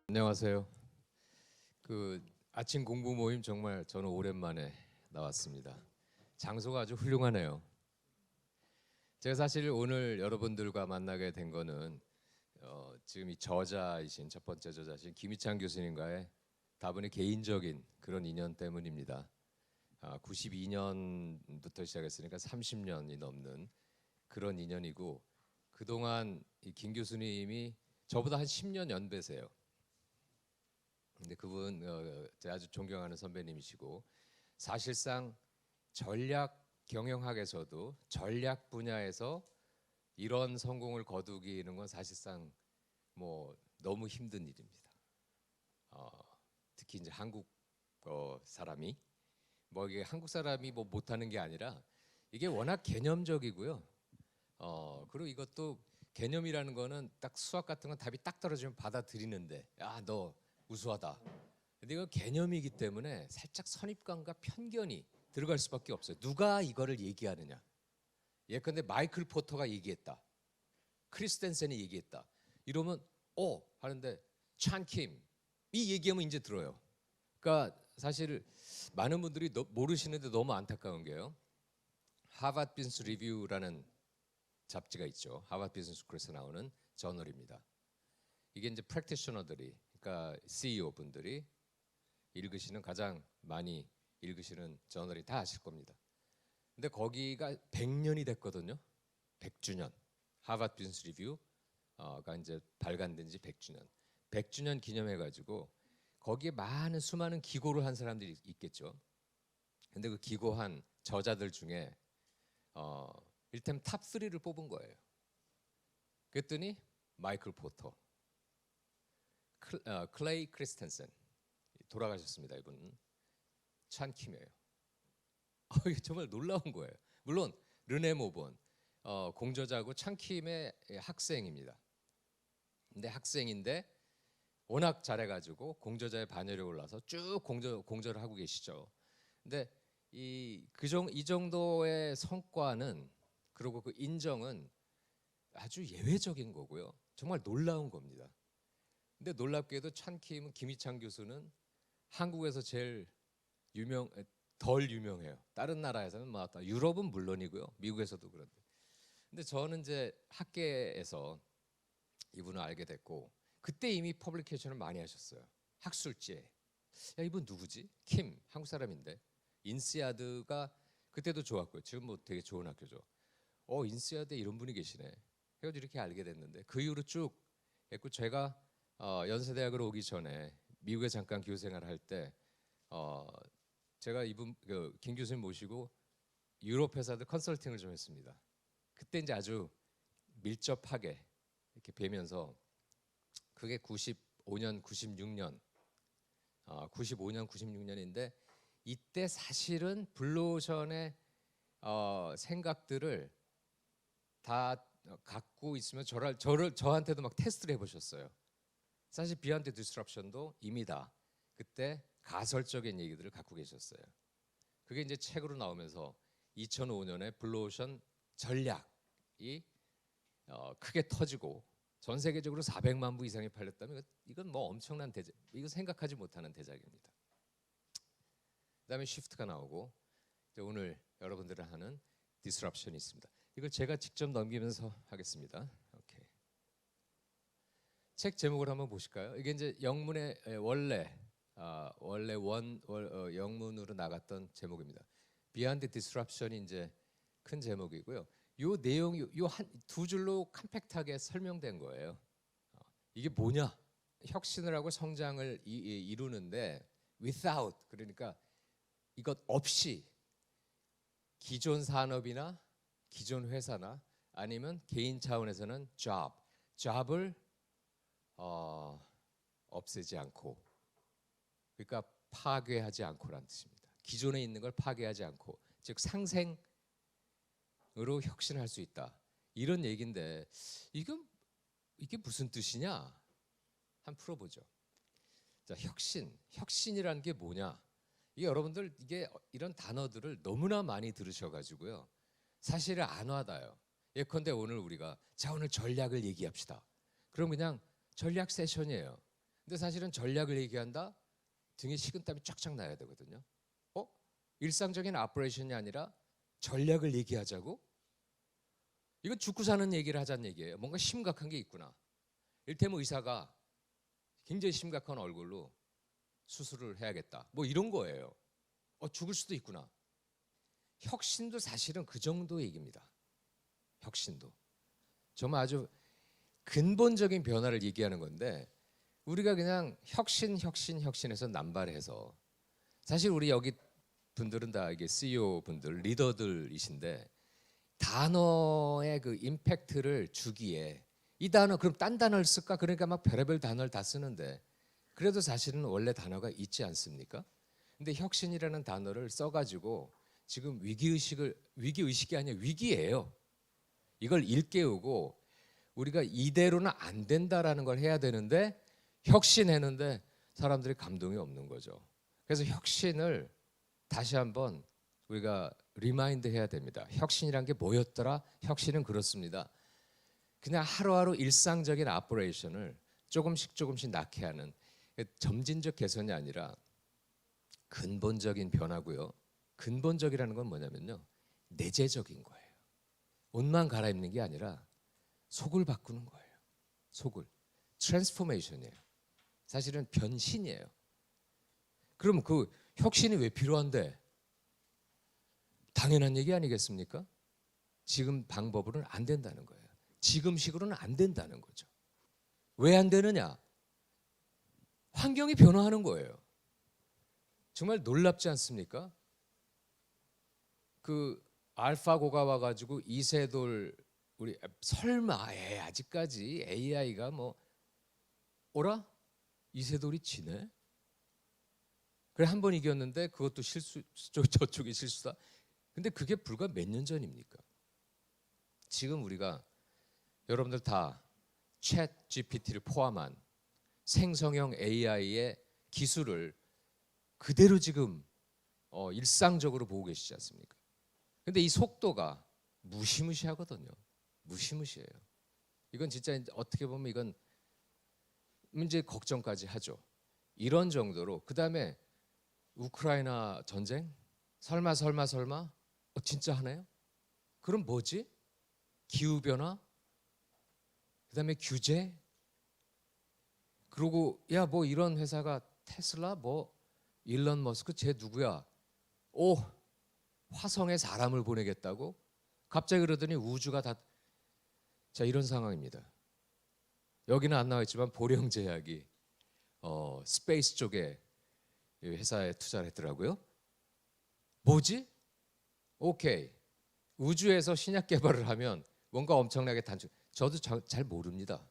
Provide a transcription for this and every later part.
안녕하세요. 아침 공부 모임 정말 저는 오랜만에 나왔습니다. 장소가 아주 훌륭하네요. 제가 사실 오늘 여러분들과 만나게 된 거는 지금 이 저자이신 첫 번째 저자신 김희창 교수님과의 다분히 개인적인 그런 인연 때문입니다. 92년부터 시작했으니까 30년이 넘는 그런 인연이고, 그동안 이 김 교수님이 저보다 한 10년 연배세요. 근데 그분 제가 아주 존경하는 선배님이시고, 사실상 전략 경영학에서도 전략 분야에서 이런 성공을 거두기는 건 사실상 뭐 너무 힘든 일입니다. 특히 이제 한국 사람이 이게 한국 사람이 뭐 못하는 게 아니라 이게 워낙 개념적이고요. 그리고 이것도 개념이라는 거는 딱 수학 같은 건 답이 딱 떨어지면 받아들이는데, 야, 너 우수하다. 근데 이거 개념이기 때문에 살짝 선입관과 편견이 들어갈 수밖에 없어요. 누가 이거를 얘기하느냐. 예컨대 마이클 포터가 얘기했다. 크리스텐센이 얘기했다. 이러면 하는데 찬킴 이 얘기하면 이제 들어요. 그러니까 사실 많은 분들이 모르시는데 너무 안타까운 게요. 하버드 비즈니스 리뷰라는 잡지가 있죠. 하버드 비즈니스 스쿨에서 나오는 저널입니다. 이게 이제 프랙티셔너들이, 그러니까 CEO 분들이 읽으시는, 가장 많이 읽으시는 저널이 다 아실 겁니다. 근데 거기가 100년이 됐거든요. 100주년. 하버드 비즈니스 리뷰가 이제 발간된 지 100주년. 100주년 기념해 가지고 거기에 수많은 기고를 한 사람들이 있겠죠. 근데 그 기고한 저자들 중에 일템 탑 3를 뽑은 거예요. 그랬더니 마이클 포터, 클레이 크리스텐센, 돌아가셨습니다. 이분은 찬킴이에요. 이게 정말 놀라운 거예요. 물론 르네 모본 공저자고 찬킴의 학생입니다. 근데 학생인데 워낙 잘해가지고 공저자의 반열에 올라서 쭉 공저를 하고 계시죠. 근데 이 정도의 성과는, 그리고 그 인정은 아주 예외적인 거고요. 정말 놀라운 겁니다. 근데 놀랍게도 찬킴은, 김희창 교수는 한국에서 제일 덜 유명해요. 다른 나라에서는 유럽은 물론이고요. 미국에서도 그런데. 근데 저는 이제 학계에서 이분을 알게 됐고, 그때 이미 퍼블리케이션을 많이 하셨어요. 학술지에. 야, 이분 누구지? 킴, 한국 사람인데. 인시아드가 그때도 좋았고요. 지금 뭐 되게 좋은 학교죠. 인시아드에 이런 분이 계시네. 해가지고 이렇게 알게 됐는데, 그 이후로 쭉 했고, 제가 연세대학으로 오기 전에 미국에 잠깐 교수생활을 할 때 제가 김 교수님 모시고 유럽 회사들 컨설팅을 좀 했습니다. 그때 이제 아주 밀접하게 이렇게 뵈면서, 그게 95년, 96년, 95년, 96년인데 이때 사실은 블루오션의 생각들을 다 갖고 있으면 저한테도 막 테스트를 해보셨어요. 사실 비욘드 디스럽션도 이미 다 그때 가설적인 얘기들을 갖고 계셨어요. 그게 이제 책으로 나오면서 2005년에 블루오션 전략이 크게 터지고 전 세계적으로 400만 부 이상이 팔렸다면 이건 뭐 엄청난 대작, 이거 생각하지 못하는 대작입니다. 그다음에 쉬프트가 나오고 이제 오늘 여러분들이 하는 디스럽션이 있습니다. 이걸 제가 직접 넘기면서 하겠습니다. 오케이. 책 제목을 한번 보실까요? 이게 이제 영문의 원래 영문으로 나갔던 제목입니다. Beyond Disruption이 이제 큰 제목이고요. 요 내용이 요 한 두 줄로 컴팩트하게 설명된 거예요. 이게 뭐냐? 혁신을 하고 성장을 이루는데 without, 그러니까 이것 없이 기존 산업이나 기존 회사나 아니면 개인 차원에서는 job을 없애지 않고, 그러니까 파괴하지 않고란 뜻입니다. 기존에 있는 걸 파괴하지 않고, 즉 상생으로 혁신할 수 있다, 이런 얘기인데 이게 무슨 뜻이냐? 한번 풀어보죠. 자, 혁신이라는 게 뭐냐? 이게 여러분들 이런 단어들을 너무나 많이 들으셔가지고요, 사실은 안 와닿아요. 예컨대 오늘 우리가 오늘 전략을 얘기합시다. 그럼 그냥 전략 세션이에요. 근데 사실은 전략을 얘기한다? 등에 식은땀이 쫙쫙 나야 되거든요. 일상적인 오퍼레이션이 아니라 전략을 얘기하자고? 이건 죽고 사는 얘기를 하자는 얘기예요. 뭔가 심각한 게 있구나. 일테면 의사가 굉장히 심각한 얼굴로 수술을 해야겠다. 뭐 이런 거예요. 죽을 수도 있구나. 혁신도 사실은 그 정도 얘기입니다. 혁신도. 정말 아주 근본적인 변화를 얘기하는 건데 우리가 그냥 혁신해서 남발해서 사실 우리 여기 분들은 다 이게 CEO 분들, 리더들이신데 단어의 그 임팩트를 주기에 이 단어 그럼 딴 단어를 쓸까? 그러니까 막 별의별 단어를 다 쓰는데 그래도 사실은 원래 단어가 있지 않습니까? 근데 혁신이라는 단어를 써가지고 지금 위기의식이 아니라 위기예요. 이걸 일깨우고 우리가 이대로는 안 된다라는 걸 해야 되는데 혁신했는데 사람들이 감동이 없는 거죠. 그래서 혁신을 다시 한번 우리가 리마인드 해야 됩니다. 혁신이란 게 뭐였더라? 혁신은 그렇습니다. 그냥 하루하루 일상적인 오퍼레이션을 조금씩 낳게 하는 점진적 개선이 아니라 근본적인 변화고요. 근본적이라는 건 뭐냐면요. 내재적인 거예요. 옷만 갈아입는 게 아니라 속을 바꾸는 거예요. 속을. 트랜스포메이션이에요. 사실은 변신이에요. 그럼 그 혁신이 왜 필요한데? 당연한 얘기 아니겠습니까? 지금 방법으로는 안 된다는 거예요. 지금식으로는 안 된다는 거죠. 왜 안 되느냐? 환경이 변화하는 거예요. 정말 놀랍지 않습니까? 그 알파고가 와가지고 이세돌 우리 설마 아직까지 AI가 뭐 오라? 이세돌이 지네? 그래 한 번 이겼는데 그것도 실수 저쪽이 실수다. 근데 그게 불과 몇 년 전입니까? 지금 우리가 여러분들 다 챗 GPT를 포함한 생성형 AI의 기술을 그대로 지금 일상적으로 보고 계시지 않습니까? 근데 이 속도가 무시무시하거든요. 무시무시해요. 이건 진짜 어떻게 보면 이건 문제 걱정까지 하죠. 이런 정도로 그다음에 우크라이나 전쟁? 설마 진짜 하나요? 그럼 뭐지? 기후변화? 그다음에 규제? 그리고 야 뭐 이런 회사가 테슬라 뭐 일론 머스크 쟤 누구야? 화성에 사람을 보내겠다고? 갑자기 그러더니 우주가 다 자 이런 상황입니다. 여기는 안 나와 있지만 보령제약이 스페이스 쪽에 회사에 투자를 했더라고요. 뭐지? 오케이. 우주에서 신약 개발을 하면 뭔가 엄청나게 단축. 저도 잘 모릅니다.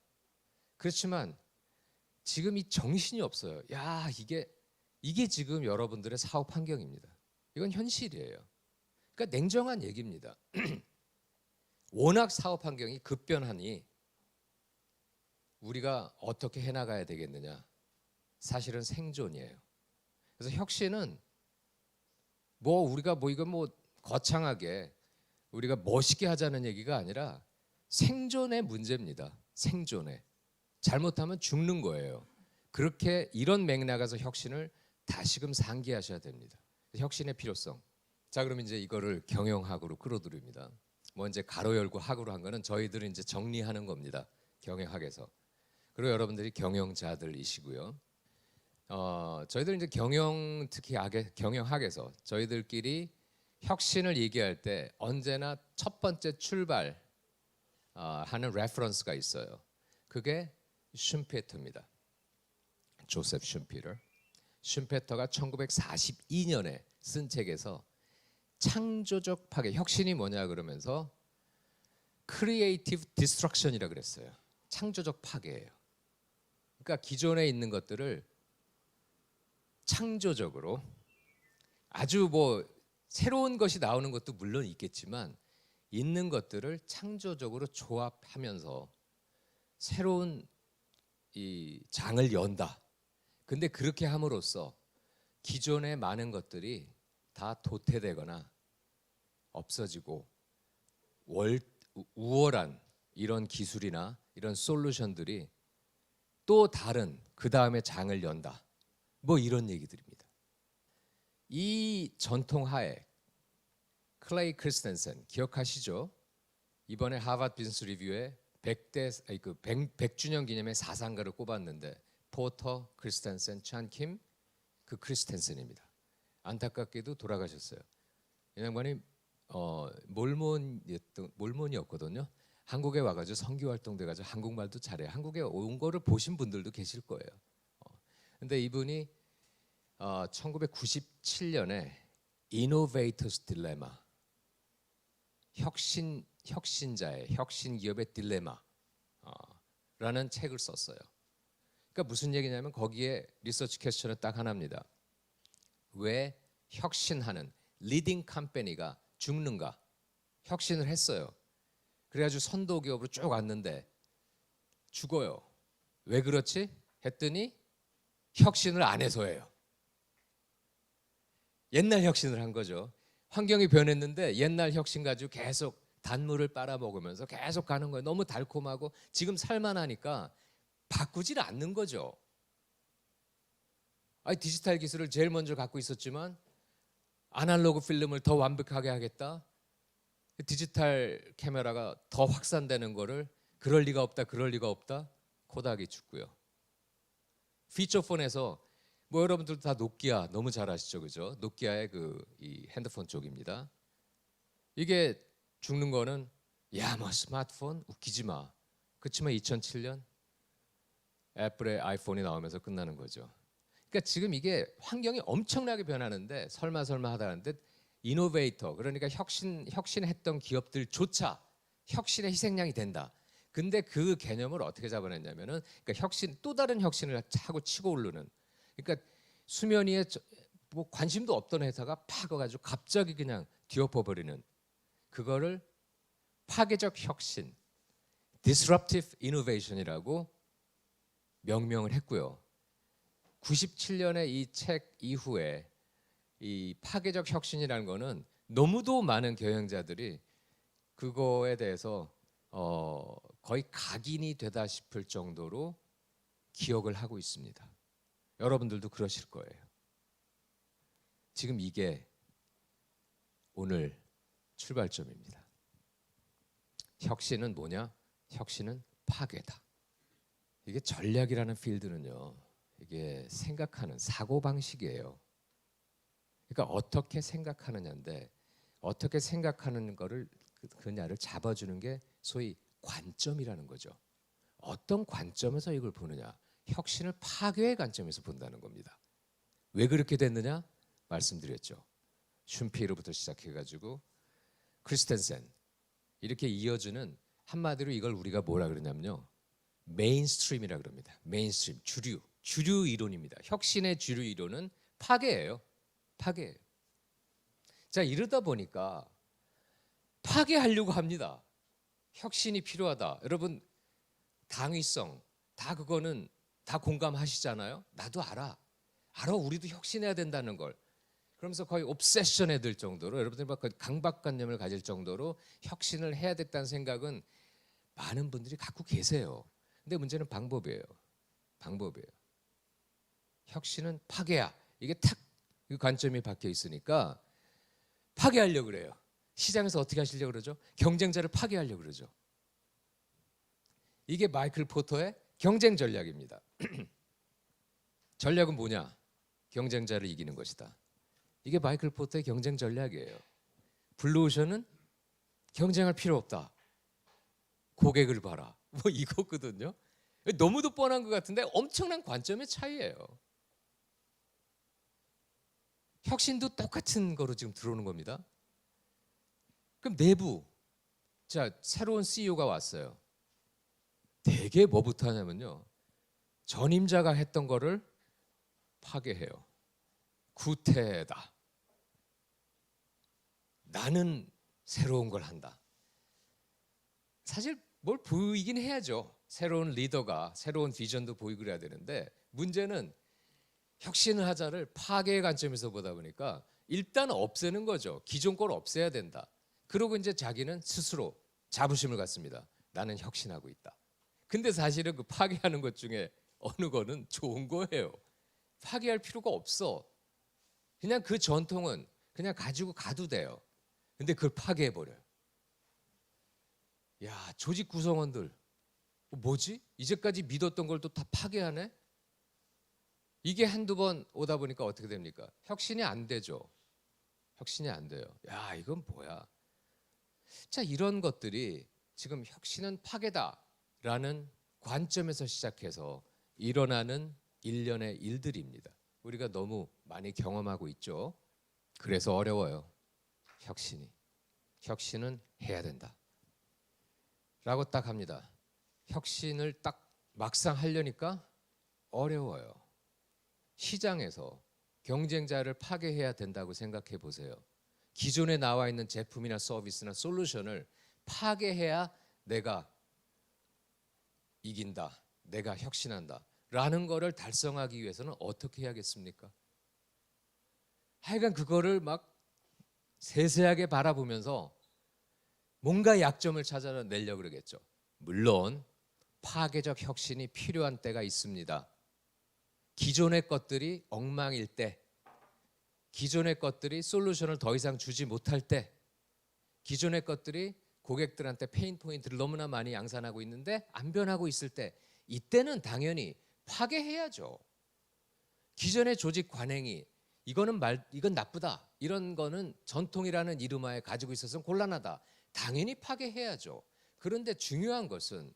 그렇지만 지금 이 정신이 없어요. 야, 이게 지금 여러분들의 사업 환경입니다. 이건 현실이에요. 그러니까 냉정한 얘기입니다. 워낙 사업 환경이 급변하니 우리가 어떻게 해나가야 되겠느냐? 사실은 생존이에요. 그래서 혁신은 우리가 이거 거창하게 우리가 멋있게 하자는 얘기가 아니라 생존의 문제입니다. 생존에. 잘못하면 죽는 거예요. 그렇게 이런 맥락에서 혁신을 다시금 상기하셔야 됩니다. 혁신의 필요성. 자, 그럼 이제 이거를 경영학으로 끌어들입니다. 이제 가로 열고 학으로 한 거는 저희들은 이제 정리하는 겁니다. 경영학에서. 그리고 여러분들이 경영자들이시고요. 저희들 이제 특히 경영학에서 저희들끼리 혁신을 얘기할 때 언제나 첫 번째 출발 하는 레퍼런스가 있어요. 그게 슌페터입니다. 조셉 슌피터. 슌페터가 1942년에 쓴 책에서 창조적 파괴, 혁신이 뭐냐 그러면서 크리에이티브 디스트럭션이라 그랬어요. 창조적 파괴예요. 그러니까 기존에 있는 것들을 창조적으로 아주 새로운 것이 나오는 것도 물론 있겠지만 있는 것들을 창조적으로 조합하면서 새로운 이 장을 연다. 근데 그렇게 함으로써 기존의 많은 것들이 다 도태되거나 없어지고 우월한 이런 기술이나 이런 솔루션들이 또 다른 그 다음에 장을 연다. 뭐 이런 얘기들입니다. 이 전통하에 클레이 크리스텐센 기억하시죠? 이번에 하버드 비즈니스 리뷰에 100주년 기념의 사상가를 꼽았는데 포터, 크리스텐센, 찬킴, 그 크리스텐센입니다. 안타깝게도 돌아가셨어요. 이 양반이 몰몬이었거든요. 한국에 와가지고 선교 활동돼가지고 한국말도 잘해요. 한국에 온 거를 보신 분들도 계실 거예요. 근데 이분이 1997년에 Innovator's Dilemma, 혁신자의 혁신 기업의 딜레마라는 책을 썼어요. 그러니까 무슨 얘기냐면 거기에 리서치 퀘스천은 딱 하나입니다. 왜 혁신하는 리딩 컴퍼니가 죽는가? 혁신을 했어요. 그래가지고 선도 기업으로 쭉 왔는데 죽어요. 왜 그렇지? 했더니 혁신을 안 해서예요. 옛날 혁신을 한 거죠. 환경이 변했는데 옛날 혁신 가지고 계속 단물을 빨아먹으면서 계속 가는 거예요. 너무 달콤하고 지금 살만하니까 바꾸질 않는 거죠. 디지털 기술을 제일 먼저 갖고 있었지만 아날로그 필름을 더 완벽하게 하겠다. 디지털 카메라가 더 확산되는 거를 그럴 리가 없다. 코닥이 죽고요. 피처폰에서 뭐 여러분들 다 노키아 너무 잘 아시죠, 그죠? 노키아의 이 핸드폰 쪽입니다. 이게 죽는 거는 뭐 스마트폰 웃기지 마. 그렇지만 2007년 애플의 아이폰이 나오면서 끝나는 거죠. 그러니까 지금 이게 환경이 엄청나게 변하는데 설마 하다는데 이노베이터, 그러니까 혁신했던 기업들조차 혁신의 희생양이 된다. 근데 그 개념을 어떻게 잡아냈냐면은 그러니까 또 다른 혁신을 하고 치고 오르는, 그러니까 수면 위에 뭐 관심도 없던 회사가 파가지고 갑자기 그냥 뒤엎어버리는, 그거를 파괴적 혁신, disruptive innovation이라고 명명을 했고요. 97년에 이 책 이후에 이 파괴적 혁신이라는 거는 너무도 많은 경영자들이 그거에 대해서 거의 각인이 되다 싶을 정도로 기억을 하고 있습니다. 여러분들도 그러실 거예요. 지금 이게 오늘 출발점입니다. 혁신은 뭐냐? 혁신은 파괴다. 이게 전략이라는 필드는요, 이게 생각하는 사고방식이에요. 그러니까 어떻게 생각하느냐인데, 어떻게 생각하는 거를 그냐를 잡아주는 게 소위 관점이라는 거죠. 어떤 관점에서 이걸 보느냐? 혁신을 파괴의 관점에서 본다는 겁니다. 왜 그렇게 됐느냐? 말씀드렸죠. 슌피에르부터 시작해가지고 크리스텐센, 이렇게 이어주는, 한마디로 이걸 우리가 뭐라 그러냐면요, 메인스트림이라 그럽니다. 메인스트림, 주류 이론입니다. 혁신의 주류 이론은 파괴예요. 파괴예요. 자, 이러다 보니까 파괴하려고 합니다. 혁신이 필요하다. 여러분, 당위성, 다 그거는 다 공감하시잖아요. 나도 알아. 우리도 혁신해야 된다는 걸. 그러면서 거의 옵세션에 들 정도로, 여러분들 막 강박관념을 가질 정도로 혁신을 해야 됐다는 생각은 많은 분들이 갖고 계세요. 근데 문제는 방법이에요. 혁신은 파괴야. 이게 탁 이 관점이 박혀 있으니까 파괴하려고 그래요. 시장에서 어떻게 하시려고 그러죠? 경쟁자를 파괴하려고 그러죠. 이게 마이클 포터의 경쟁 전략입니다. 전략은 뭐냐? 경쟁자를 이기는 것이다. 이게 마이클 포터의 경쟁 전략이에요. 블루오션은 경쟁할 필요 없다. 고객을 봐라. 뭐 이거거든요. 너무도 뻔한 것 같은데 엄청난 관점의 차이예요. 혁신도 똑같은 거로 지금 들어오는 겁니다. 그럼 내부, 자, 새로운 CEO가 왔어요. 되게 뭐부터 하냐면요, 전임자가 했던 거를 파괴해요. 구태다. 나는 새로운 걸 한다. 사실 뭘 보이긴 해야죠. 새로운 리더가 새로운 비전도 보이고 그래야 되는데, 문제는 혁신을 하자를 파괴의 관점에서 보다 보니까 일단 없애는 거죠. 기존 걸 없애야 된다. 그러고 이제 자기는 스스로 자부심을 갖습니다. 나는 혁신하고 있다. 근데 사실은 그 파괴하는 것 중에 어느 거는 좋은 거예요. 파괴할 필요가 없어. 그냥 그 전통은 그냥 가지고 가도 돼요. 근데 그걸 파괴해버려요. 야, 조직 구성원들 뭐지? 이제까지 믿었던 걸 또 다 파괴하네? 이게 한두 번 오다 보니까 어떻게 됩니까? 혁신이 안 되죠. 혁신이 안 돼요. 야, 이건 뭐야? 자, 이런 것들이 지금 혁신은 파괴다라는 관점에서 시작해서 일어나는 일련의 일들입니다. 우리가 너무 많이 경험하고 있죠. 그래서 어려워요. 혁신이. 혁신은 해야 된다. 라고 딱 합니다. 혁신을 딱 막상 하려니까 어려워요. 시장에서 경쟁자를 파괴해야 된다고 생각해 보세요. 기존에 나와 있는 제품이나 서비스나 솔루션을 파괴해야 내가 이긴다, 내가 혁신한다 라는 거를 달성하기 위해서는 어떻게 해야겠습니까? 하여간 그거를 막 세세하게 바라보면서 뭔가 약점을 찾아내려고 그러겠죠. 물론 파괴적 혁신이 필요한 때가 있습니다. 기존의 것들이 엉망일 때, 기존의 것들이 솔루션을 더 이상 주지 못할 때, 기존의 것들이 고객들한테 페인 포인트를 너무나 많이 양산하고 있는데 안 변하고 있을 때, 이때는 당연히 파괴해야죠. 기존의 조직 관행이 이건 나쁘다, 이런 거는 전통이라는 이름하에 가지고 있어서 곤란하다, 당연히 파괴해야죠. 그런데 중요한 것은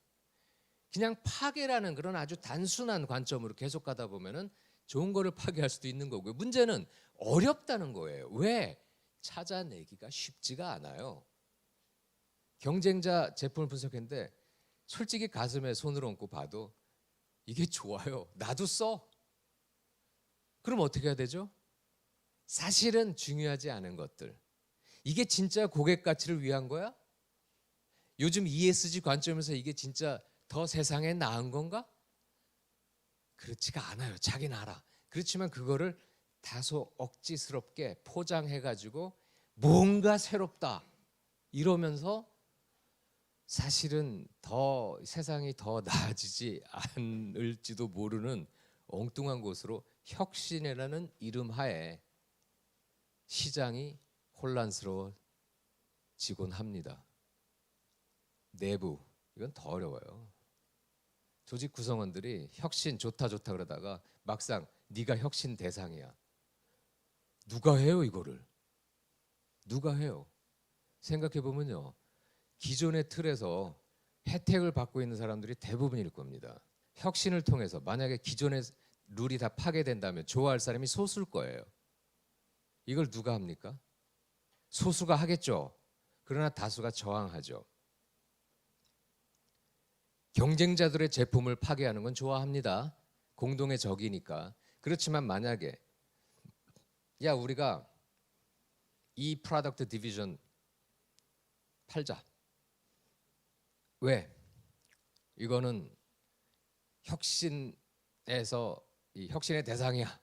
그냥 파괴라는 그런 아주 단순한 관점으로 계속 가다 보면은 좋은 거를 파괴할 수도 있는 거고요. 문제는 어렵다는 거예요. 왜? 찾아내기가 쉽지가 않아요. 경쟁자 제품을 분석했는데 솔직히 가슴에 손을 얹고 봐도 이게 좋아요. 나도 써. 그럼 어떻게 해야 되죠? 사실은 중요하지 않은 것들. 이게 진짜 고객 가치를 위한 거야? 요즘 ESG 관점에서 이게 진짜 더 세상에 나은 건가? 그렇지가 않아요. 자기는 알아. 그렇지만 그거를 다소 억지스럽게 포장해가지고 뭔가 새롭다 이러면서 사실은 더 세상이 더 나아지지 않을지도 모르는 엉뚱한 곳으로 혁신이라는 이름 하에 시장이 혼란스러워지곤 합니다. 내부, 이건 더 어려워요. 조직 구성원들이 혁신 좋다 그러다가 막상 네가 혁신 대상이야. 누가 해요 이거를? 누가 해요? 생각해 보면요. 기존의 틀에서 혜택을 받고 있는 사람들이 대부분일 겁니다. 혁신을 통해서 만약에 기존의 룰이 다 파괴된다면 좋아할 사람이 소수일 거예요. 이걸 누가 합니까? 소수가 하겠죠. 그러나 다수가 저항하죠. 경쟁자들의 제품을 파괴하는 건 좋아합니다. 공동의 적이니까. 그렇지만 만약에 야, 우리가 이 프로덕트 디비전 팔자. 왜? 이거는 혁신에서 이 혁신의 대상이야.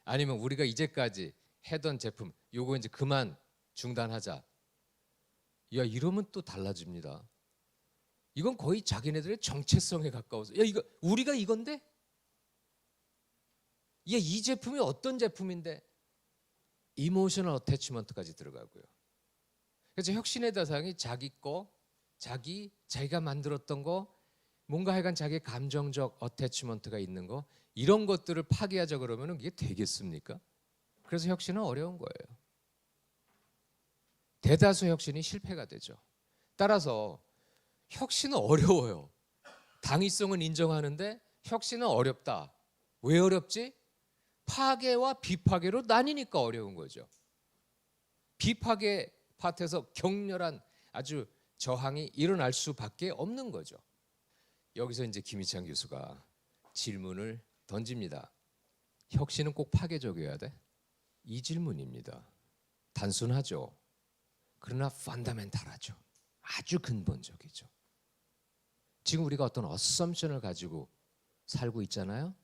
아니면 우리가 이제까지 해던 제품 요거 이제 그만 중단하자. 야, 이러면 또 달라집니다. 이건 거의 자기네들의 정체성에 가까워서 야, 이거 우리가 이건데? 야, 이 제품이 어떤 제품인데? 이모셔널 어태치먼트까지 들어가고요. 그래서 혁신의 대상이 자기 거, 자기가 만들었던 거, 뭔가 하여간 자기의 감정적 어태치먼트가 있는 거, 이런 것들을 파괴하자 그러면 이게 되겠습니까? 그래서 혁신은 어려운 거예요. 대다수 혁신이 실패가 되죠. 따라서 혁신은 어려워요. 당위성은 인정하는데 혁신은 어렵다. 왜 어렵지? 파괴와 비파괴로 나뉘니까 어려운 거죠. 비파괴 파트에서 격렬한 아주 저항이 일어날 수밖에 없는 거죠. 여기서 이제 김희창 교수가 질문을 던집니다. 혁신은 꼭 파괴적이어야 돼? 이 질문입니다. 단순하죠. 그러나 펀더멘탈하죠. 아주 근본적이죠. 지금 우리가 어떤 어썸션을 가지고 살고 있잖아요.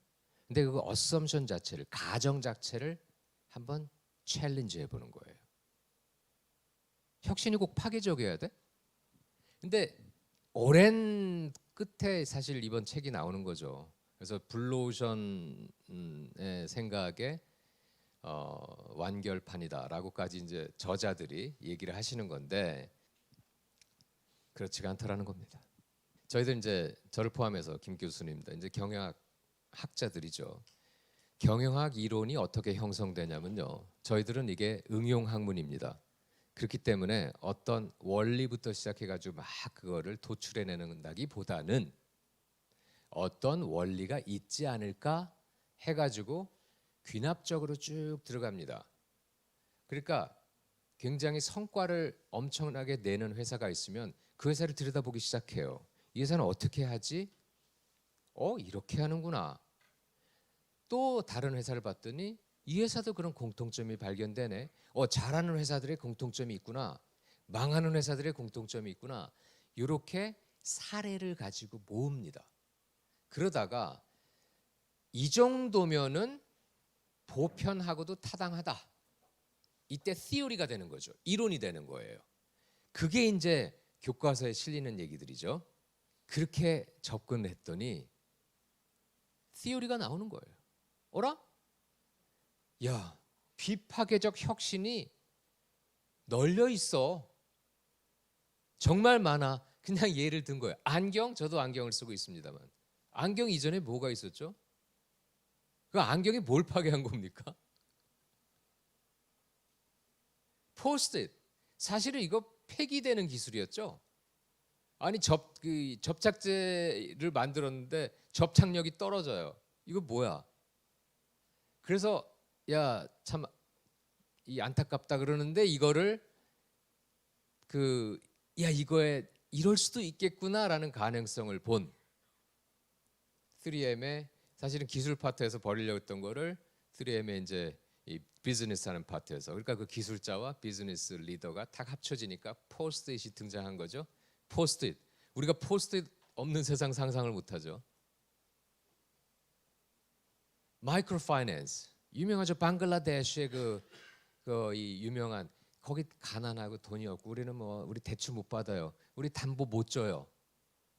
근데 그 어썸션 자체를, 가정 자체를 한번 챌린지 해보는 거예요. 혁신이 꼭 파괴적이어야 돼? 근데 오랜 끝에 사실 이번 책이 나오는 거죠. 그래서 블루오션의 생각에 완결판이다라고까지 이제 저자들이 얘기를 하시는 건데 그렇지가 않다라는 겁니다. 저희들 이제 저를 포함해서 김 교수님들 이제 경영학 학자들이죠. 경영학 이론이 어떻게 형성되냐면요. 저희들은 이게 응용 학문입니다. 그렇기 때문에 어떤 원리부터 시작해가지고 막 그거를 도출해내는다기보다는 어떤 원리가 있지 않을까 해가지고 귀납적으로 쭉 들어갑니다. 그러니까 굉장히 성과를 엄청나게 내는 회사가 있으면 그 회사를 들여다보기 시작해요. 이 회사는 어떻게 하지? 이렇게 하는구나. 또 다른 회사를 봤더니 이 회사도 그런 공통점이 발견되네. 잘하는 회사들의 공통점이 있구나. 망하는 회사들의 공통점이 있구나. 이렇게 사례를 가지고 모읍니다. 그러다가 이 정도면은 보편하고도 타당하다. 이때 theory가 되는 거죠. 이론이 되는 거예요. 그게 이제 교과서에 실리는 얘기들이죠. 그렇게 접근했더니 theory가 나오는 거예요. 어라? 야, 비파괴적 혁신이 널려 있어. 정말 많아. 그냥 예를 든 거예요. 안경, 저도 안경을 쓰고 있습니다만 안경 이전에 뭐가 있었죠? 그 안경이 뭘 파괴한 겁니까? 포스트잇. 사실은 이거 폐기되는 기술이었죠. 아니 접착제를 만들었는데 접착력이 떨어져요. 이거 뭐야? 그래서 야, 참 이 안타깝다 그러는데 이거를 이거에 이럴 수도 있겠구나라는 가능성을 본 3M의 사실은 기술 파트에서 버리려고 했던 거를 3M의 이제 이 비즈니스 하는 파트에서 그러니까 그 기술자와 비즈니스 리더가 탁 합쳐지니까 포스트잇이 등장한 거죠. 포스트잇. 우리가 포스트잇 없는 세상 상상을 못 하죠. 마이크로 파이낸스. 유명하죠. 방글라데시의 이 유명한 거기 가난하고 돈이 없고 우리는 우리 대출 못 받아요. 우리 담보 못 줘요.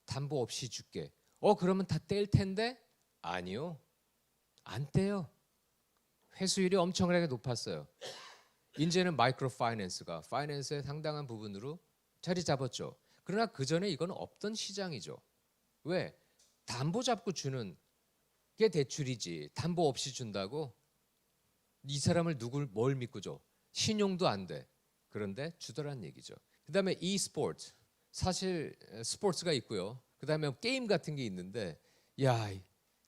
담보 없이 줄게. 그러면 다 뗄 텐데 아니요. 안 떼요. 회수율이 엄청나게 높았어요. 이제는 마이크로 파이낸스가 파이낸스의 상당한 부분으로 자리 잡았죠. 그러나 그 전에 이건 없던 시장이죠. 왜? 담보 잡고 주는 게 대출이지. 담보 없이 준다고? 이 사람을 뭘 믿고 줘? 신용도 안 돼. 그런데 주더란 얘기죠. 그다음에 e스포츠. 사실 스포츠가 있고요. 그다음에 게임 같은 게 있는데 야,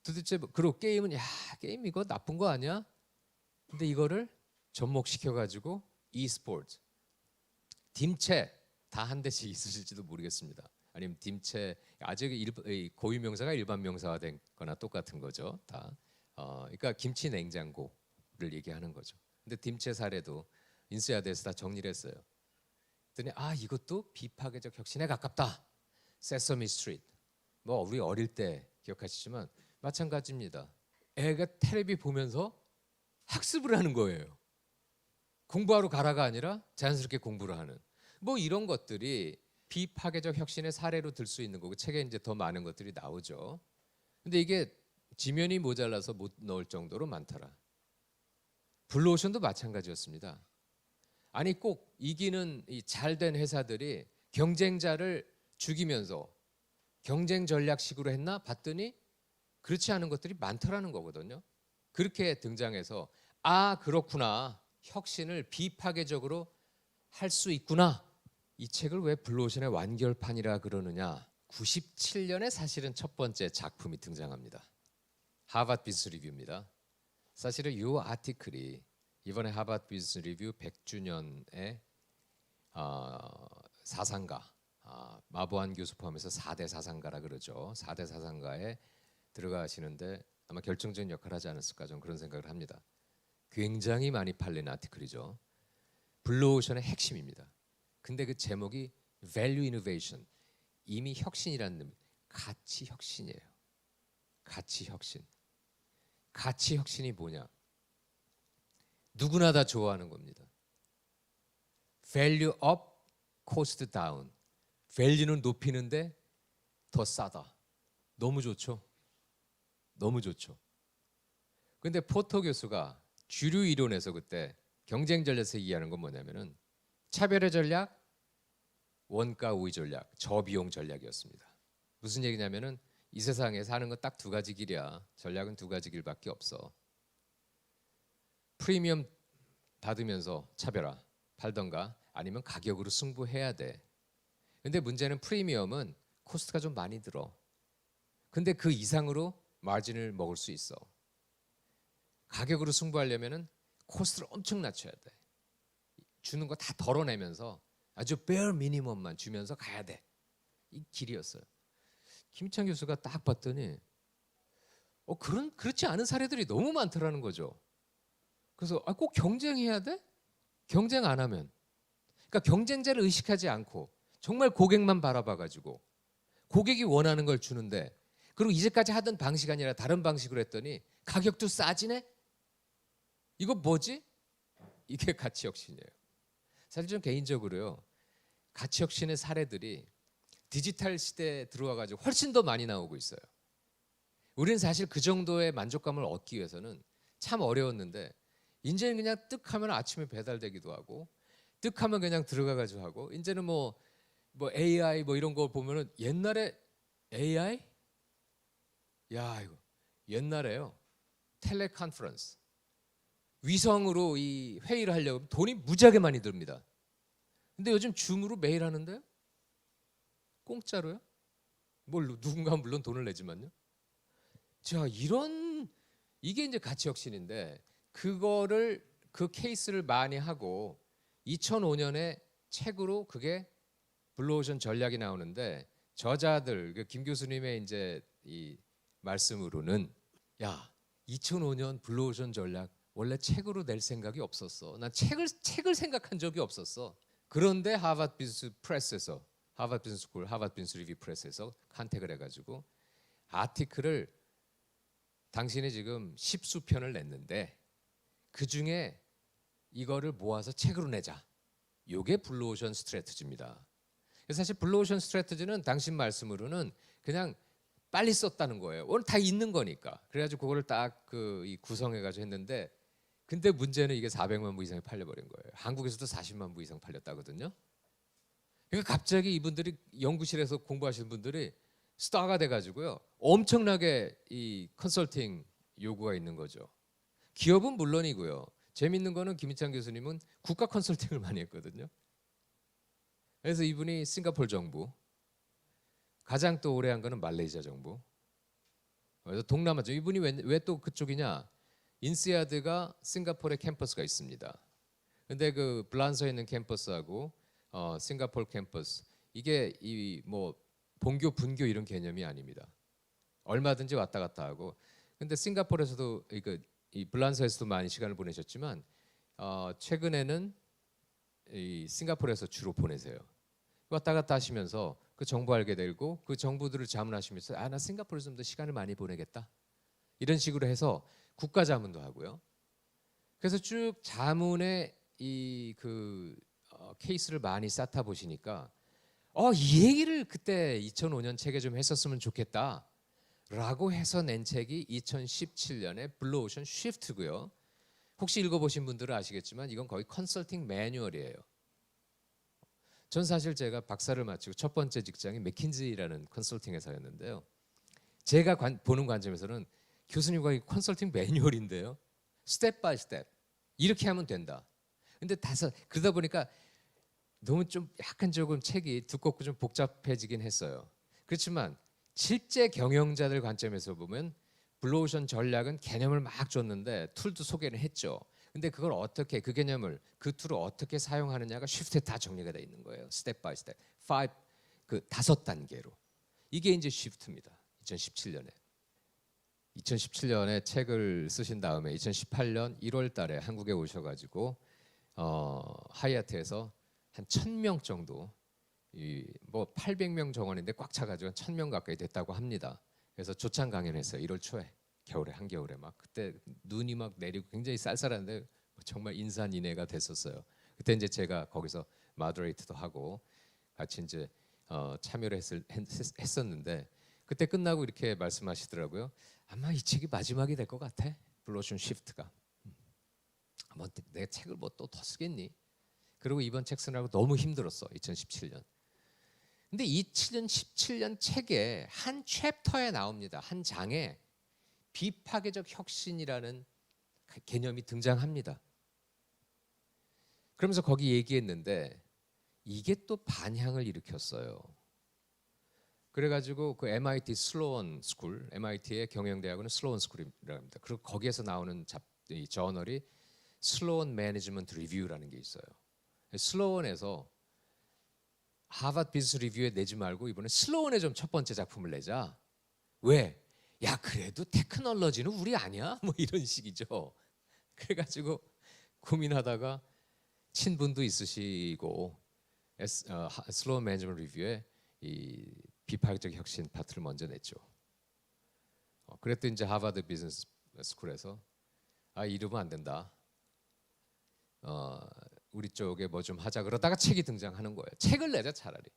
도대체 그리고 게임은 게임 이거 나쁜 거 아니야? 근데 이거를 접목시켜 가지고 e스포츠. 딤체 다 한 대씩 있으실지도 모르겠습니다. 아니면 딤체 아직 고유 명사가 일반 명사화 된 거나 똑같은 거죠. 다. 그러니까 김치 냉장고를 얘기하는 거죠. 근데 딤체 사례도 인스야드에서 다 정리를 했어요. 그랬더니 이것도 비파괴적 혁신에 가깝다. 세서미 스트리트. 우리 어릴 때 기억하시지만 마찬가지입니다. 애가 텔레비 보면서 학습을 하는 거예요. 공부하러 가라가 아니라 자연스럽게 공부를 하는. 이런 것들이 비파괴적 혁신의 사례로 들 수 있는 거고 책에 이제 더 많은 것들이 나오죠. 근데 이게 지면이 모자라서 못 넣을 정도로 많더라. 블루오션도 마찬가지였습니다. 아니 꼭 이기는 이 잘된 회사들이 경쟁자를 죽이면서 경쟁 전략식으로 했나 봤더니 그렇지 않은 것들이 많더라는 거거든요. 그렇게 등장해서 그렇구나. 혁신을 비파괴적으로 할 수 있구나. 이 책을 왜 블루오션의 완결판이라 그러느냐. 97년에 사실은 첫 번째 작품이 등장합니다. 하버드 비즈니스 리뷰입니다. 사실은 이 아티클이 이번에 하버드 비즈니스 리뷰 100주년의 사상가 마보안 교수 포함해서 4대 사상가라 그러죠. 4대 사상가에 들어가시는데 아마 결정적인 역할을 하지 않았을까 좀 그런 생각을 합니다. 굉장히 많이 팔린 아티클이죠. 블루오션의 핵심입니다. 근데 그 제목이 Value Innovation. 이미 혁신이라는 의미. 가치 혁신이에요. 가치 혁신. 가치 혁신이 뭐냐? 누구나 다 좋아하는 겁니다. Value up, cost down. Value는 높이는데 더 싸다. 너무 좋죠. Cost down. Cost는 더 올리는 거예요. Value up, cost down. Value up, cost down. Value 높이는데 더 싸다. 너무 좋죠. Value 높이는데 더 올리는 거예요. Value 높이는데 더 싸다. 너무 좋죠. Value 높이는데 더 올리는 거예요. 너무 좋죠. 근데 포터 교수가 주류 이론에서 그때 경쟁 전략에서 얘기하는 건 뭐냐면은 차별의 전략, 원가 우위 전략, 저비용 전략이었습니다. 무슨 얘기냐면은 이 세상에 사는 건 딱 두 가지 길이야. 전략은 두 가지 길밖에 없어. 프리미엄 받으면서 차별화 팔던가 아니면 가격으로 승부해야 돼. 근데 문제는 프리미엄은 코스트가 좀 많이 들어. 근데 그 이상으로 마진을 먹을 수 있어. 가격으로 승부하려면은 코스트를 엄청 낮춰야 돼. 주는 거 다 덜어내면서 아주 bare minimum만 주면서 가야 돼. 이 길이었어요. 김희찬 교수가 딱 봤더니 그렇지 않은 사례들이 너무 많더라는 거죠. 그래서 꼭 경쟁해야 돼? 경쟁 안 하면. 그러니까 경쟁자를 의식하지 않고 정말 고객만 바라봐가지고 고객이 원하는 걸 주는데 그리고 이제까지 하던 방식 아니라 다른 방식으로 했더니 가격도 싸지네? 이거 뭐지? 이게 가치혁신이에요. 사실 좀 개인적으로요. 가치혁신의 사례들이 디지털 시대에 들어와가지고 훨씬 더 많이 나오고 있어요. 우리는 사실 그 정도의 만족감을 얻기 위해서는 참 어려웠는데 이제는 그냥 뜩 하면 아침에 배달되기도 하고 뜩 하면 그냥 들어가가지고 하고 이제는 뭐 AI 뭐 이런 거 보면은 옛날에 AI? 야 이거 옛날에요. 텔레컨퍼런스 위성으로 이 회의를 하려고 돈이 무지하게 많이 듭니다. 근데 요즘 줌으로 매일 하는데요? 공짜로요? 누군가 물론 돈을 내지만요. 자, 이게 이제 가치 혁신인데 그거를 그 케이스를 많이 하고 2005년에 책으로 그게 블루오션 전략이 나오는데 저자들 김 교수님의 이제 이 말씀으로는 야, 2005년 블루오션 전략 원래 책으로 낼 생각이 없었어. 난 책을 생각한 적이 없었어. 그런데 하버드 비즈니스 프레스에서 하버드 비즈니스 스쿨, 하버드 비즈니스 리뷰 프레스에서 컨택을 해가지고 아티클을 당신이 지금 10수편을 냈는데 그 중에 이거를 모아서 책으로 내자. 요게 블루오션 스트래티지입니다. 사실 블루오션 스트래티지는 당신 말씀으로는 그냥 빨리 썼다는 거예요. 오늘 다 있는 거니까. 그래가지고 그거를 딱 구성해가지고 했는데 근데 문제는 이게 400만 부 이상이 팔려버린 거예요. 한국에서도 40만 부 이상 팔렸다거든요. 그러니까 갑자기 이분들이 연구실에서 공부하시는 분들이 스타가 돼가지고요. 엄청나게 이 컨설팅 요구가 있는 거죠. 기업은 물론이고요. 재밌는 거는 김희찬 교수님은 국가 컨설팅을 많이 했거든요. 그래서 이분이 싱가포르 정부, 가장 또 오래 한 거는 말레이시아 정부. 그래서 동남아죠. 이분이 왜 또 그쪽이냐? 인시아드가 싱가포르에 캠퍼스가 있습니다. 근데 그 블란서에 있는 캠퍼스하고 싱가포르 캠퍼스 이게 본교 분교 이런 개념이 아닙니다. 얼마든지 왔다 갔다 하고. 근데 싱가포르에서도 이 블란서에서도 많이 시간을 보내셨지만 최근에는 이 싱가포르에서 주로 보내세요. 왔다 갔다 하시면서 그 정보 알게 되고 그 정보들을 자문하시면서 나 싱가포르에서 좀 더 시간을 많이 보내겠다. 이런 식으로 해서 국가 자문도 하고요. 그래서 쭉 자문의 케이스를 많이 쌓다 보시니까 이 얘기를 그때 2005년 책에 좀 했었으면 좋겠다. 라고 해서 낸 책이 2017년에 블루오션 쉬프트고요. 혹시 읽어보신 분들은 아시겠지만 이건 거의 컨설팅 매뉴얼이에요. 전 사실 제가 박사를 마치고 첫 번째 직장이 맥킨지라는 컨설팅 회사였는데요. 제가 보는 관점에서는 교수님과 이 컨설팅 매뉴얼인데요. 스텝 바이 스텝 이렇게 하면 된다. 근데 그러다 보니까 너무 좀 약간 조금 책이 두껍고 좀 복잡해지긴 했어요. 그렇지만 실제 경영자들 관점에서 보면 블루오션 전략은 개념을 막 줬는데 툴도 소개를 했죠. 근데 그걸 어떻게 그 개념을 그 툴을 어떻게 사용하느냐가 쉬프트에 다 정리가 돼 있는 거예요. 스텝 바이 스텝. 5단계로. 이게 이제 쉬프트입니다. 2017년에 책을 쓰신 다음에 2018년 1월 달에 한국에 오셔가지고 하이아트에서 한 1000명 정도 800명 정원인데 꽉 차가지고 1000명 가까이 됐다고 합니다. 그래서 조찬 강연했어요. 1월 초에 겨울에 한겨울에 막 그때 눈이 막 내리고 굉장히 쌀쌀한데 정말 인산인해가 됐었어요. 그때 이제 제가 거기서 마더레이트도 하고 같이 이제 참여를 했었는데 그때 끝나고 이렇게 말씀하시더라고요. 아마 이 책이 마지막이 될 것 같아. 블루오션 시프트가. 뭐 내가 책을 뭐 또 더 쓰겠니? 그리고 이번 책 쓰느라고 너무 힘들었어. 2017년. 근데 2017년 책에 한 챕터에 나옵니다. 한 장에 비파괴적 혁신이라는 개념이 등장합니다. 그러면서 거기 얘기했는데 이게 또 반향을 일으켰어요. 그래가지고 그 MIT 슬로원 스쿨, MIT의 경영대학원은 슬로원 스쿨이라고 합니다. 그리고 거기에서 나오는 이 저널이 슬로원 매니지먼트 리뷰라는 게 있어요. 슬로원에서 하버드 비즈니스 리뷰에 내지 말고 이번에 슬로원에 좀 첫 번째 작품을 내자. 왜? 야 그래도 테크놀로지는 우리 아니야? 뭐 이런 식이죠. 그래가지고 고민하다가 친분도 있으시고 슬로원 매니지먼트 리뷰에 이 비파격적 혁신 파트를 먼저 냈죠. 그랬더니 이제 하버드 비즈니스 스쿨에서 이러면 안 된다. 우리 쪽에 뭐 좀 하자 그러다가 책이 등장하는 거예요. 책을 내자 차라리.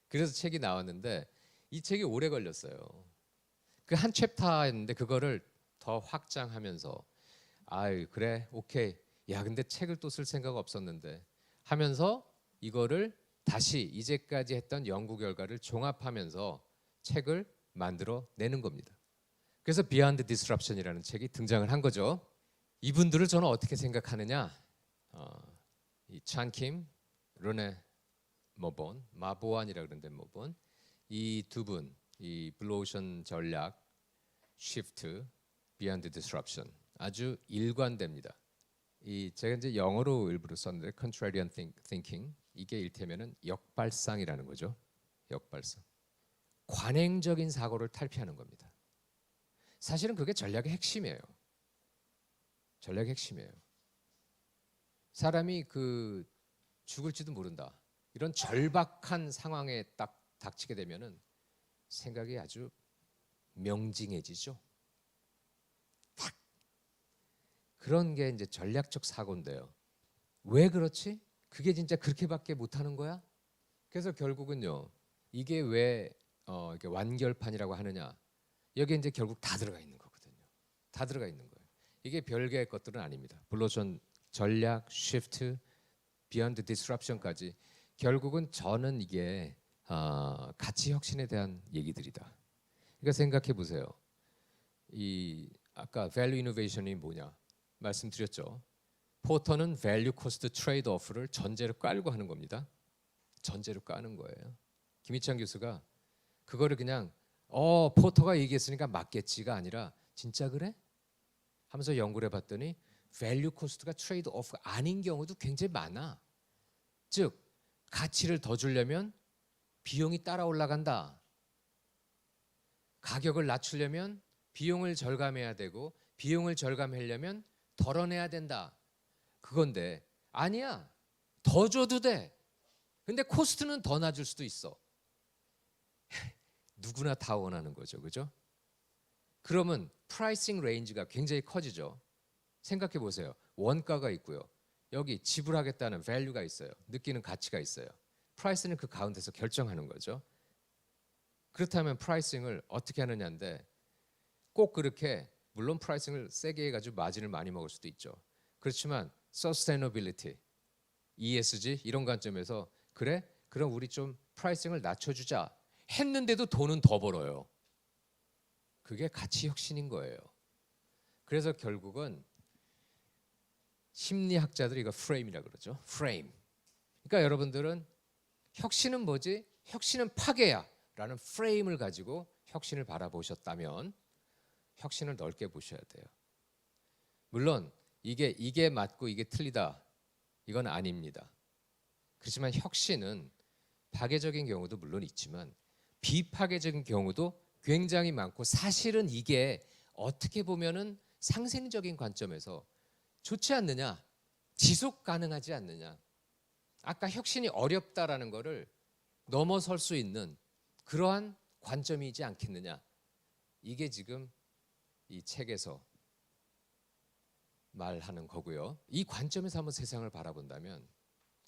그래서 책이 나왔는데 이 책이 오래 걸렸어요. 그 한 챕터였는데 그거를 더 확장하면서 그래 오케이. 야 근데 책을 또 쓸 생각 없었는데 하면서 이거를 다시 이제까지 했던 연구 결과를 종합하면서 책을 만들어 내는 겁니다. 그래서 Beyond Disruption이라는 책이 등장을 한 거죠. 이분들을 저는 어떻게 생각하느냐? 이 찬킴, 르네 모본, 마보안이라 그러는데 모본 이 두 분, 이 블루오션 전략, 시프트, Beyond Disruption 아주 일관됩니다. 제가 이제 영어로 일부러 썼는데 Contrarian Thinking 이게 일테면은 역발상이라는 거죠. 역발상. 관행적인 사고를 탈피하는 겁니다. 사실은 그게 전략의 핵심이에요. 전략의 핵심이에요. 사람이 죽을지도 모른다. 이런 절박한 상황에 딱 닥치게 되면은 생각이 아주 명징해지죠. 딱 그런 게 이제 전략적 사고인데요. 왜 그렇지? 그게 진짜 그렇게밖에 못하는 거야? 그래서 결국은요. 이게 왜 이렇게 완결판이라고 하느냐? 여기에 이제 결국 다 들어가 있는 거거든요. 다 들어가 있는 거예요. 이게 별개의 것들은 아닙니다. 물론 전략, shift, beyond disruption까지 결국은 저는 이게 가치 혁신에 대한 얘기들이다. 그러니까 생각해 보세요. 아까 value innovation이 뭐냐 말씀드렸죠. 포터는 value cost trade off를 전제로 깔고 하는 겁니다. 전제로 까는 거예요. 김희창 교수가 그거를 그냥 포터가 얘기했으니까 맞겠지가 아니라 진짜 그래? 하면서 연구를 해봤더니 value cost가 트레이드 오프가 아닌 경우도 굉장히 많아. 즉 가치를 더 주려면 비용이 따라 올라간다. 가격을 낮추려면 비용을 절감해야 되고 비용을 절감하려면 덜어내야 된다. 그건데 아니야. 더 줘도 돼. 근데 코스트는 더 낮을 수도 있어. 누구나 다 원하는 거죠. 그죠? 그러면 프라이싱 레인지가 굉장히 커지죠. 생각해 보세요. 원가가 있고요. 여기 지불하겠다는 밸류가 있어요. 느끼는 가치가 있어요. 프라이스는 그 가운데서 결정하는 거죠. 그렇다면 프라이싱을 어떻게 하느냐인데 꼭 그렇게 물론 프라이싱을 세게 해가지고 마진을 많이 먹을 수도 있죠. 그렇지만 sustainability, ESG 이런 관점에서 그래? 그럼 우리 좀 프라이싱을 낮춰주자 했는데도 돈은 더 벌어요. 그게 가치 혁신인 거예요. 그래서 결국은 심리학자들이 이거 프레임이라고 그러죠. 프레임. 그러니까 여러분들은 혁신은 뭐지? 혁신은 파괴야 라는 프레임을 가지고 혁신을 바라보셨다면 혁신을 넓게 보셔야 돼요. 물론 이게 맞고 이게 틀리다 이건 아닙니다. 그렇지만 혁신은 파괴적인 경우도 물론 있지만 비파괴적인 경우도 굉장히 많고 사실은 이게 어떻게 보면은 상생적인 관점에서 좋지 않느냐, 지속 가능하지 않느냐. 아까 혁신이 어렵다라는 거를 넘어설 수 있는 그러한 관점이지 않겠느냐. 이게 지금 이 책에서 말하는 거고요. 이 관점에서 한번 세상을 바라본다면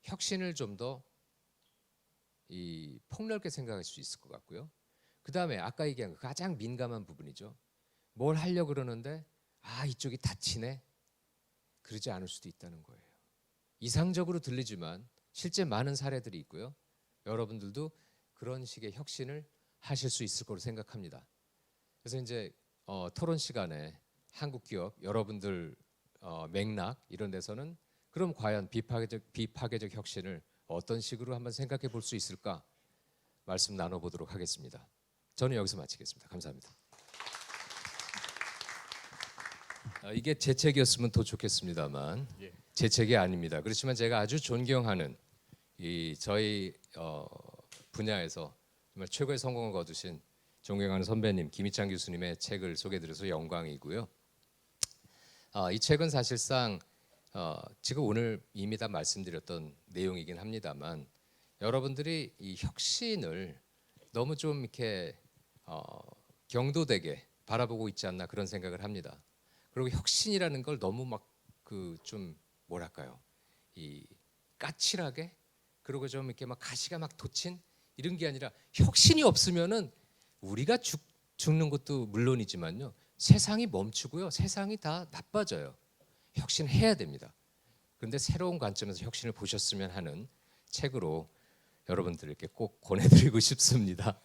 혁신을 좀 더 폭넓게 생각할 수 있을 것 같고요. 그 다음에 아까 얘기한 그 가장 민감한 부분이죠. 뭘 하려고 그러는데 이쪽이 다치네. 그러지 않을 수도 있다는 거예요. 이상적으로 들리지만 실제 많은 사례들이 있고요. 여러분들도 그런 식의 혁신을 하실 수 있을 거로 생각합니다. 그래서 이제 토론 시간에 한국 기업 여러분들 맥락 이런 데서는 그럼 과연 비파괴적 혁신을 어떤 식으로 한번 생각해 볼 수 있을까 말씀 나눠보도록 하겠습니다. 저는 여기서 마치겠습니다. 감사합니다. 이게 제 책이었으면 더 좋겠습니다만 제 책이 아닙니다. 그렇지만 제가 아주 존경하는 저희 분야에서 정말 최고의 성공을 거두신 존경하는 선배님 김희창 교수님의 책을 소개해드려서 영광이고요. 이 책은 사실상 지금 오늘 이미 다 말씀드렸던 내용이긴 합니다만 여러분들이 이 혁신을 너무 좀 이렇게 경도되게 바라보고 있지 않나 그런 생각을 합니다. 그리고 혁신이라는 걸 너무 막 그 좀 뭐랄까요, 이 까칠하게 그리고 좀 이렇게 막 가시가 막 돋친 이런 게 아니라 혁신이 없으면은 우리가 죽는 것도 물론이지만요, 세상이 멈추고요, 세상이 다 나빠져요. 혁신해야 됩니다. 그런데 새로운 관점에서 혁신을 보셨으면 하는 책으로 여러분들에게 꼭 권해드리고 싶습니다.